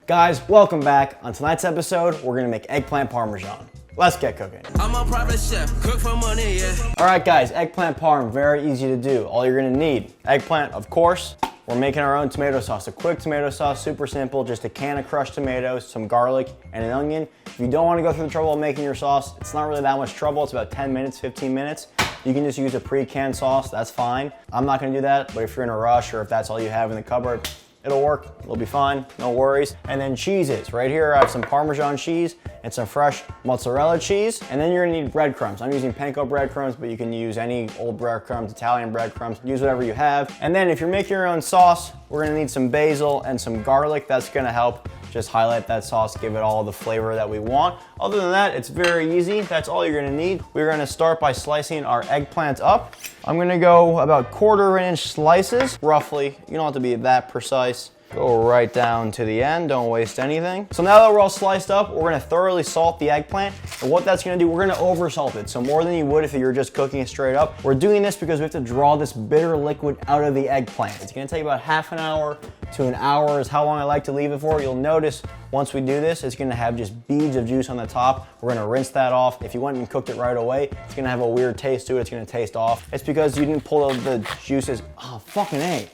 Guys, welcome back. On tonight's episode, we're gonna make eggplant parmesan. Let's get cooking. I'm a private chef, cook for money, yeah. All right guys, eggplant parm, very easy to do. All you're gonna need, eggplant, of course. We're making our own tomato sauce, a quick tomato sauce, super simple, just a can of crushed tomatoes, some garlic, and an onion. If you don't wanna go through the trouble of making your sauce, it's not really that much trouble. It's about 10 minutes, 15 minutes. You can just use a pre-canned sauce, that's fine. I'm not gonna do that, but if you're in a rush or if that's all you have in the cupboard, it'll work, it'll be fine, no worries. And then cheeses. Right here I have some Parmesan cheese and some fresh mozzarella cheese. And then you're gonna need breadcrumbs. I'm using panko breadcrumbs, but you can use any old breadcrumbs, Italian breadcrumbs, use whatever you have. And then if you're making your own sauce, we're gonna need some basil and some garlic. That's gonna help just highlight that sauce, give it all the flavor that we want. Other than that, it's very easy. That's all you're gonna need. We're gonna start by slicing our eggplant up. I'm gonna go about 1/4 inch slices, roughly. You don't have to be that precise. Go right down to the end, don't waste anything. So now that we're all sliced up, we're gonna thoroughly salt the eggplant. And what that's gonna do, we're gonna over salt it. So more than you would if you were just cooking it straight up. We're doing this because we have to draw this bitter liquid out of the eggplant. It's gonna take about half an hour to an hour is how long I like to leave it for. You'll notice once we do this, it's gonna have just beads of juice on the top. We're gonna rinse that off. If you went and cooked it right away, it's gonna have a weird taste to it. It's gonna taste off. It's because you didn't pull out the juices. Oh, fucking A.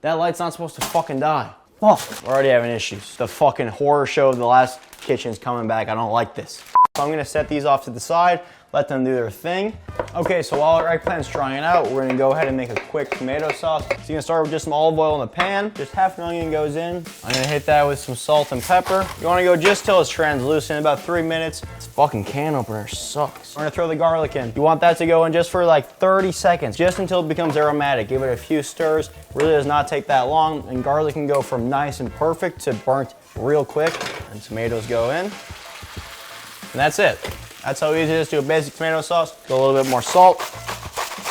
That light's not supposed to fucking die. Fuck, we're already having issues. The fucking horror show of the last kitchen's coming back. I don't like this. So I'm gonna set these off to the side, let them do their thing. Okay, so while our eggplant's drying out, we're gonna go ahead and make a quick tomato sauce. So you're gonna start with just some olive oil in the pan. Just half an onion goes in. I'm gonna hit that with some salt and pepper. You wanna go just till it's translucent, about 3 minutes. This fucking can opener sucks. We're gonna throw the garlic in. You want that to go in just for like 30 seconds, just until it becomes aromatic. Give it a few stirs. Really does not take that long. And garlic can go from nice and perfect to burnt real quick. And tomatoes go in. And that's it. That's how easy it is to do a basic tomato sauce. Go a little bit more salt.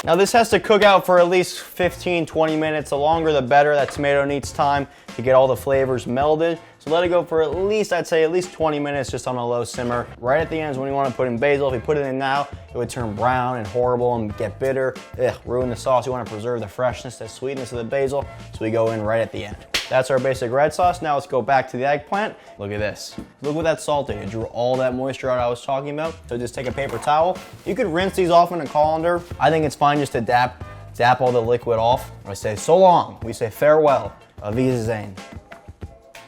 Now this has to cook out for at least 15, 20 minutes. The longer the better. That tomato needs time to get all the flavors melded. So let it go for at least, I'd say at least 20 minutes just on a low simmer. Right at the end is when you want to put in basil. If you put it in now, it would turn brown and horrible and get bitter. Ugh, ruin the sauce. You want to preserve the freshness, the sweetness of the basil. So we go in right at the end. That's our basic red sauce. Now let's go back to the eggplant. Look at this. Look what that salt did. It drew all that moisture out I was talking about. So just take a paper towel. You could rinse these off in a colander. I think it's fine just to dap all the liquid off. I say so long. We say farewell. Auf Wiedersehen.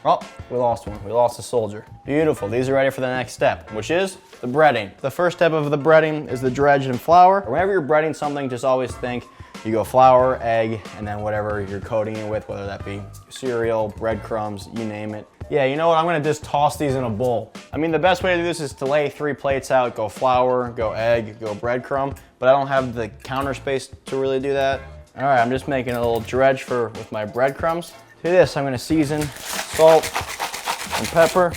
Oh, we lost one. We lost a soldier. Beautiful. These are ready for the next step, which is the breading. The first step of the breading is the dredge and flour. Whenever you're breading something, just always think you go flour, egg, and then whatever you're coating it with, whether that be cereal, breadcrumbs, you name it. Yeah, you know what? I'm gonna just toss these in a bowl. I mean, the best way to do this is to lay 3 plates out, go flour, go egg, go breadcrumb, but I don't have the counter space to really do that. All right, I'm just making a little dredge with my breadcrumbs. To this, I'm gonna season salt and pepper.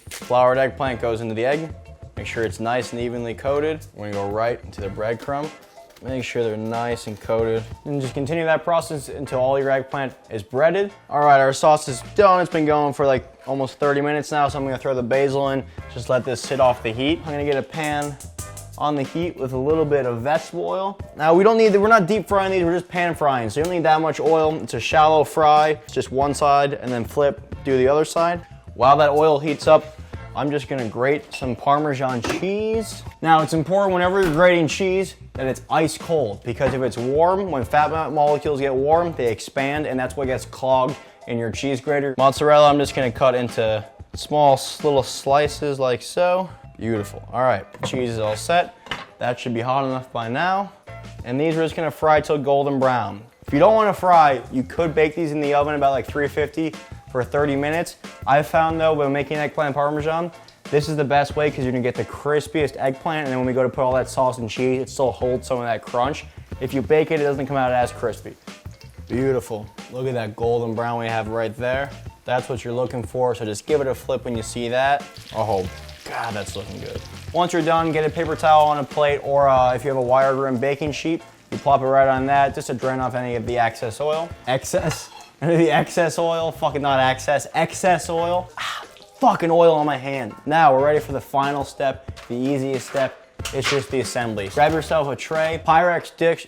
Floured eggplant goes into the egg. Make sure it's nice and evenly coated. We're gonna go right into the breadcrumb. Make sure they're nice and coated. And just continue that process until all your eggplant is breaded. All right, our sauce is done. It's been going for like almost 30 minutes now, so I'm gonna throw the basil in. Just let this sit off the heat. I'm gonna get a pan on the heat with a little bit of vegetable oil. Now we're not deep frying these, we're just pan frying. So you don't need that much oil. It's a shallow fry. It's just one side and then flip, do the other side. While that oil heats up, I'm just gonna grate some Parmesan cheese. Now it's important whenever you're grating cheese that it's ice cold, because if it's warm, when fat molecules get warm, they expand and that's what gets clogged in your cheese grater. Mozzarella, I'm just gonna cut into small little slices like so. Beautiful. All right, cheese is all set. That should be hot enough by now. And these we're just gonna fry till golden brown. If you don't wanna fry, you could bake these in the oven about like 350 for 30 minutes. I've found though, when making eggplant parmesan, this is the best way because you're gonna get the crispiest eggplant, and then when we go to put all that sauce and cheese, it still holds some of that crunch. If you bake it, it doesn't come out as crispy. Beautiful. Look at that golden brown we have right there. That's what you're looking for, so just give it a flip when you see that. Oh, God, that's looking good. Once you're done, get a paper towel on a plate, or if you have a wire rim baking sheet, you plop it right on that just to drain off any of the excess oil. Any of the excess oil, fucking not excess oil. Fucking oil on my hand. Now we're ready for the final step, the easiest step. It's just the assembly. Grab yourself a tray, Pyrex dish.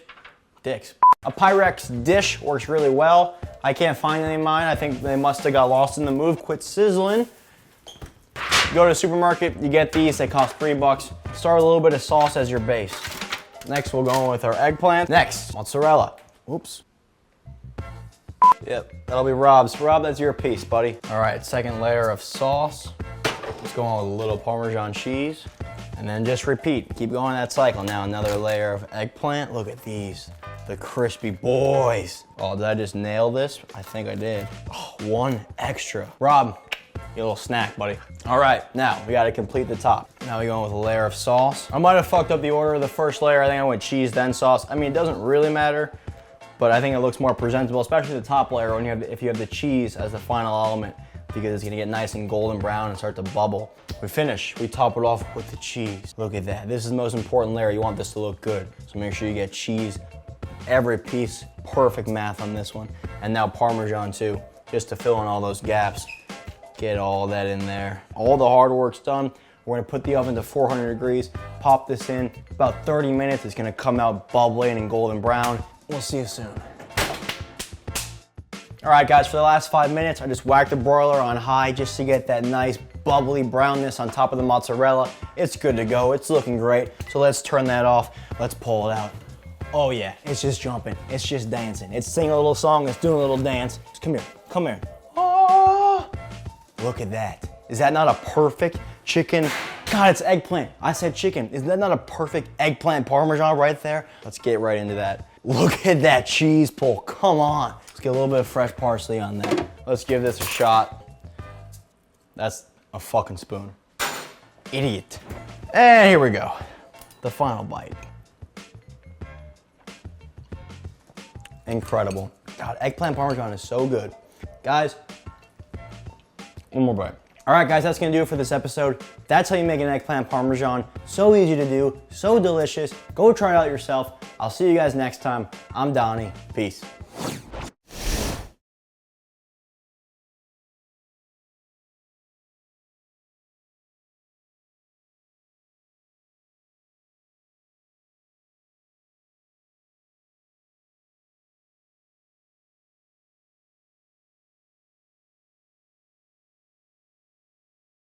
A Pyrex dish works really well. I can't find any of mine. I think they must have got lost in the move. Quit sizzling. You go to the supermarket, you get these, they cost $3. Start with a little bit of sauce as your base. Next, we'll go in with our eggplant. Next, mozzarella. Oops. Yep, that'll be Rob's. Rob, that's your piece, buddy. All right, second layer of sauce. Let's go on with a little Parmesan cheese. And then just repeat, keep going that cycle. Now another layer of eggplant. Look at these, the crispy boys. Oh, did I just nail this? I think I did. Oh, one extra. Rob, get a little snack, buddy. All right, now we gotta complete the top. Now we go with a layer of sauce. I might have fucked up the order of the first layer. I think I went cheese, then sauce. I mean, it doesn't really matter, but I think it looks more presentable, especially the top layer when if you have the cheese as the final element, because it's gonna get nice and golden brown and start to bubble. We finish, we top it off with the cheese. Look at that, this is the most important layer. You want this to look good. So make sure you get cheese, every piece, perfect math on this one. And now Parmesan too, just to fill in all those gaps. Get all that in there. All the hard work's done. We're gonna put the oven to 400 degrees, pop this in, about 30 minutes, it's gonna come out bubbling and golden brown. We'll see you soon. All right guys, for the last 5 minutes, I just whacked the broiler on high just to get that nice bubbly brownness on top of the mozzarella. It's good to go, it's looking great. So let's turn that off, let's pull it out. Oh yeah, it's just jumping, it's just dancing. It's singing a little song, it's doing a little dance. Just come here, come here. Oh, look at that. Is that not a perfect chicken? God, it's eggplant. I said chicken. Is that not a perfect eggplant Parmesan right there? Let's get right into that. Look at that cheese pull, come on. Let's get a little bit of fresh parsley on that. Let's give this a shot. That's a fucking spoon. Idiot. And here we go. The final bite. Incredible. God, eggplant Parmesan is so good. Guys, one more bite. All right, guys, that's gonna do it for this episode. That's how you make an eggplant Parmesan. So easy to do, so delicious. Go try it out yourself. I'll see you guys next time. I'm Donnie. Peace.